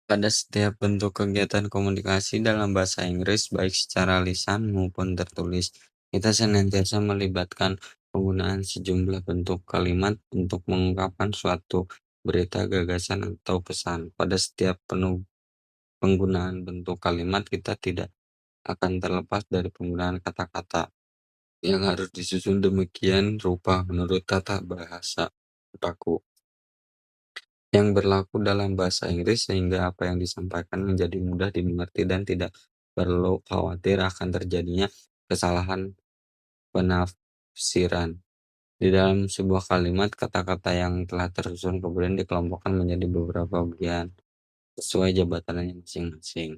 Pada setiap bentuk kegiatan komunikasi dalam bahasa Inggris, baik secara lisan maupun tertulis, kita senantiasa melibatkan penggunaan sejumlah bentuk kalimat untuk mengungkapkan suatu berita, gagasan, atau pesan. Pada setiap penggunaan bentuk kalimat, kita tidak akan terlepas dari penggunaan kata-kata yang harus disusun demikian rupa menurut tata bahasa baku yang berlaku dalam bahasa Inggris, sehingga apa yang disampaikan menjadi mudah dimengerti dan tidak perlu khawatir akan terjadinya kesalahan penafsiran. Di dalam sebuah kalimat, kata-kata yang telah tersusun kemudian dikelompokkan menjadi beberapa bagian sesuai jabatannya masing-masing.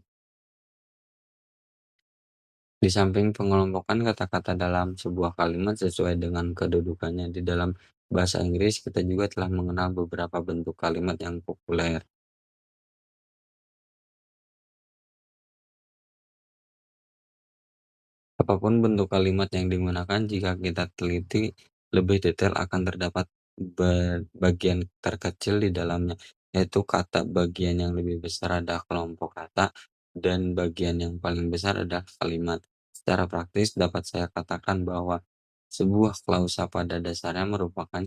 Di samping pengelompokan kata-kata dalam sebuah kalimat sesuai dengan kedudukannya di dalam bahasa Inggris, kita juga telah mengenal beberapa bentuk kalimat yang populer. Apapun bentuk kalimat yang digunakan, jika kita teliti lebih detail akan terdapat bagian terkecil di dalamnya, yaitu kata bagian yang lebih besar adalah kelompok kata, dan bagian yang paling besar adalah kalimat. Secara praktis dapat saya katakan bahwa sebuah klausa pada dasarnya merupakan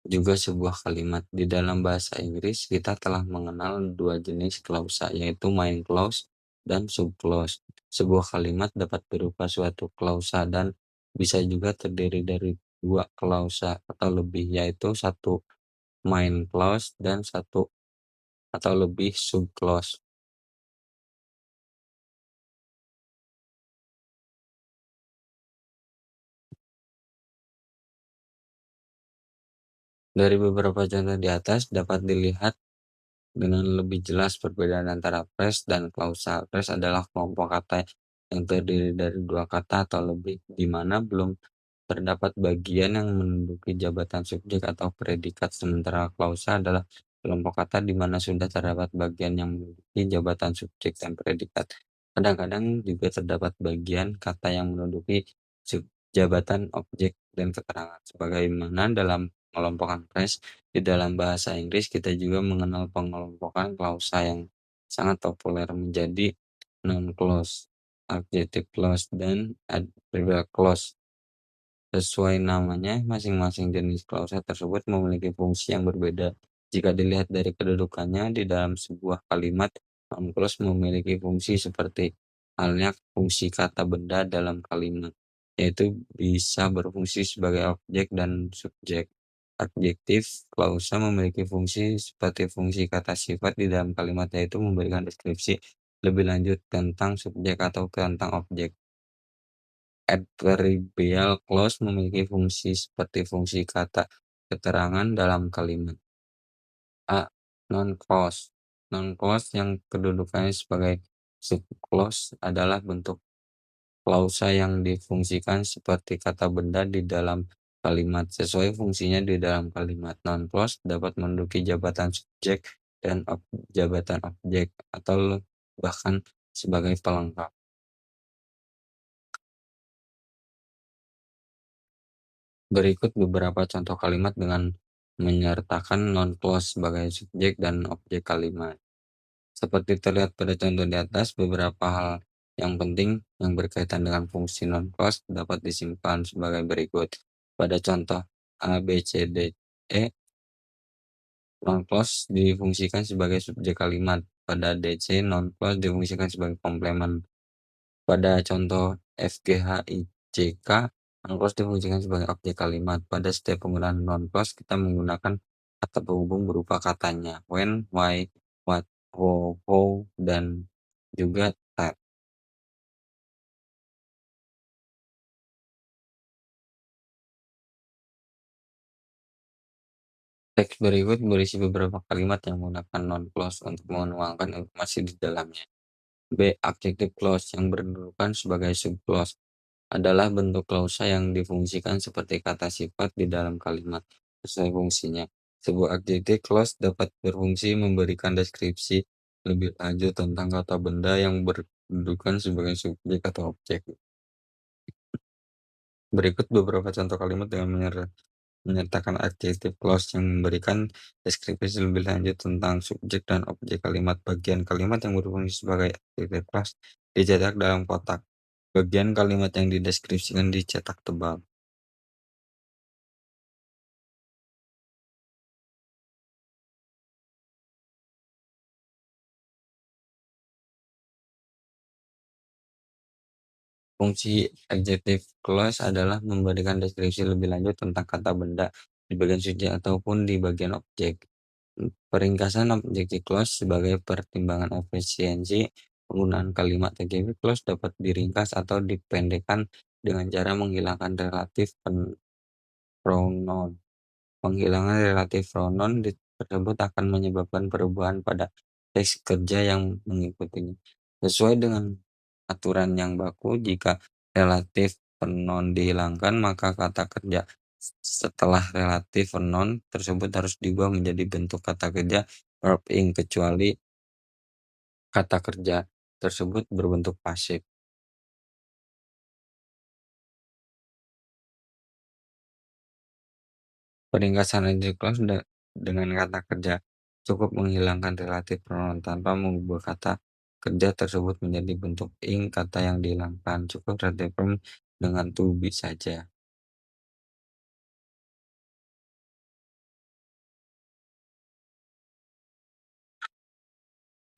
juga sebuah kalimat. Di dalam bahasa Inggris, kita telah mengenal dua jenis klausa, yaitu main clause dan subclause. Sebuah kalimat dapat berupa suatu klausa dan bisa juga terdiri dari dua klausa atau lebih, yaitu satu main clause dan satu atau lebih subclause. Dari beberapa contoh di atas dapat dilihat dengan lebih jelas perbedaan antara phrase dan klausa. Phrase adalah kelompok kata yang terdiri dari dua kata atau lebih, di mana belum terdapat bagian yang menduduki jabatan subjek atau predikat, sementara klausa adalah kelompok kata di mana sudah terdapat bagian yang menduduki jabatan subjek dan predikat. Kadang-kadang juga terdapat bagian kata yang menduduki jabatan objek dan keterangan. Sebagaimana dalam pengelompokan phrase, di dalam bahasa Inggris kita juga mengenal pengelompokan klausa yang sangat populer menjadi noun clause, adjective clause, dan adverbial clause. Sesuai namanya, masing-masing jenis klausa tersebut memiliki fungsi yang berbeda. Jika dilihat dari kedudukannya di dalam sebuah kalimat, noun clause memiliki fungsi seperti halnya fungsi kata benda dalam kalimat, yaitu bisa berfungsi sebagai objek dan subjek. Adjektif klausa memiliki fungsi seperti fungsi kata sifat di dalam kalimat, yaitu memberikan deskripsi lebih lanjut tentang subjek atau tentang objek. Adverbial clause memiliki fungsi seperti fungsi kata keterangan dalam kalimat. A. Non-clause. Non-clause yang kedudukannya sebagai subclause adalah bentuk klausa yang difungsikan seperti kata benda di dalam kalimat, sesuai fungsinya di dalam kalimat. Non-clause dapat menduduki jabatan subjek dan jabatan objek, atau bahkan sebagai pelengkap. Berikut beberapa contoh kalimat dengan menyertakan non-clause sebagai subjek dan objek kalimat. Seperti terlihat pada contoh di atas, beberapa hal yang penting yang berkaitan dengan fungsi non-clause dapat disimpan sebagai berikut. Pada contoh A, B, C, D, E, non-clause difungsikan sebagai subjek kalimat. Pada D, C, non-clause difungsikan sebagai komplement. Pada contoh F, G, H, I, J, K, non-clause difungsikan sebagai objek kalimat. Pada setiap penggunaan non-clause, kita menggunakan kata penghubung berupa katanya when, why, what, how, dan juga that. Teks berikut berisi beberapa kalimat yang menggunakan non-clause untuk menuangkan informasi di dalamnya. B. Adjective clause yang berkedudukan sebagai subclause adalah bentuk klausa yang difungsikan seperti kata sifat di dalam kalimat sesuai fungsinya. Sebuah adjective clause dapat berfungsi memberikan deskripsi lebih lanjut tentang kata benda yang berkedudukan sebagai subjek atau objek. Berikut beberapa contoh kalimat dengan menyertakan menyertakan adjective clause yang memberikan deskripsi lebih lanjut tentang subjek dan objek kalimat. Bagian kalimat yang berfungsi sebagai adjective clause dicetak dalam kotak. Bagian kalimat yang dideskripsikan dicetak tebal. Fungsi adjective clause adalah memberikan deskripsi lebih lanjut tentang kata benda di bagian subjek ataupun di bagian objek. Peringkasan objective clause sebagai pertimbangan efisiensi penggunaan kalimat. Adjective clause dapat diringkas atau dipendekkan dengan cara menghilangkan relatif pronoun. Penghilangan relatif pronoun tersebut akan menyebabkan perubahan pada teks kerja yang mengikutinya. Sesuai dengan aturan yang baku, jika relatif pronoun dihilangkan, maka kata kerja setelah relatif pronoun tersebut harus diubah menjadi bentuk kata kerja verb ing, kecuali kata kerja tersebut berbentuk pasif. Peringkasan adjective clause dengan kata kerja cukup menghilangkan relatif pronoun tanpa mengubah kata kerja tersebut menjadi bentuk ing. Kata yang dihilangkan cukup relatif pronoun dengan to be saja.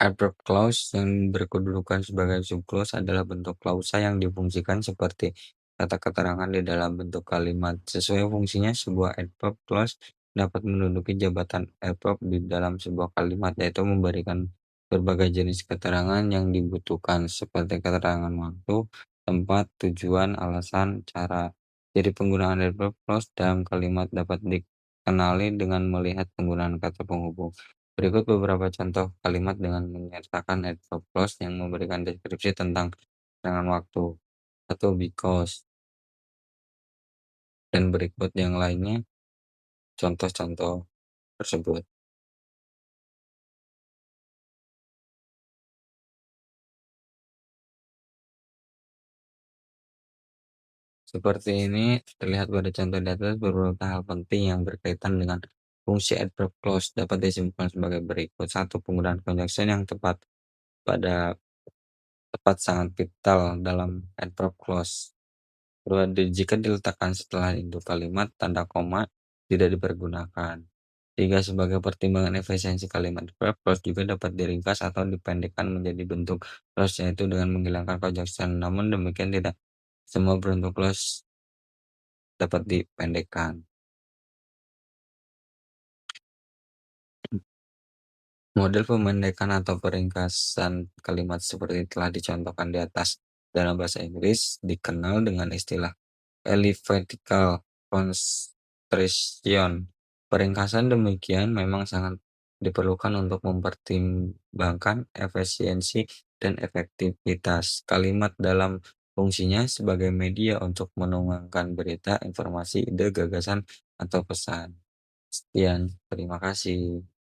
Adverb clause yang berkedudukan sebagai subclause adalah bentuk klausa yang difungsikan seperti kata keterangan di dalam bentuk kalimat. Sesuai fungsinya, sebuah adverb clause dapat menduduki jabatan adverb di dalam sebuah kalimat, yaitu memberikan berbagai jenis keterangan yang dibutuhkan, seperti keterangan waktu, tempat, tujuan, alasan, cara. Jadi penggunaan adverb clause dalam kalimat dapat dikenali dengan melihat penggunaan kata penghubung. Berikut beberapa contoh kalimat dengan menyertakan adverb clause yang memberikan deskripsi tentang keterangan waktu. Satu, because, dan berikut yang lainnya contoh-contoh tersebut. Seperti ini terlihat pada contoh di atas beberapa hal penting yang berkaitan dengan fungsi adverb clause dapat disimpulkan sebagai berikut. Satu, penggunaan conjunction yang tepat sangat vital dalam adverb clause. Kedua, jika diletakkan setelah induk kalimat, tanda koma tidak dipergunakan. Tiga, sebagai pertimbangan efisiensi kalimat, verb clause juga dapat diringkas atau dipendekkan menjadi bentuk clause, yaitu dengan menghilangkan conjunction. Namun demikian, tidak semua bentuk clause dapat dipendekkan. Model pemendekan atau peringkasan kalimat seperti telah dicontohkan di atas dalam bahasa Inggris dikenal dengan istilah elliptical constriction. Peringkasan demikian memang sangat diperlukan untuk mempertimbangkan efisiensi dan efektivitas kalimat dalam fungsinya sebagai media untuk menuangkan berita, informasi, ide, gagasan, atau pesan. Sekian, terima kasih.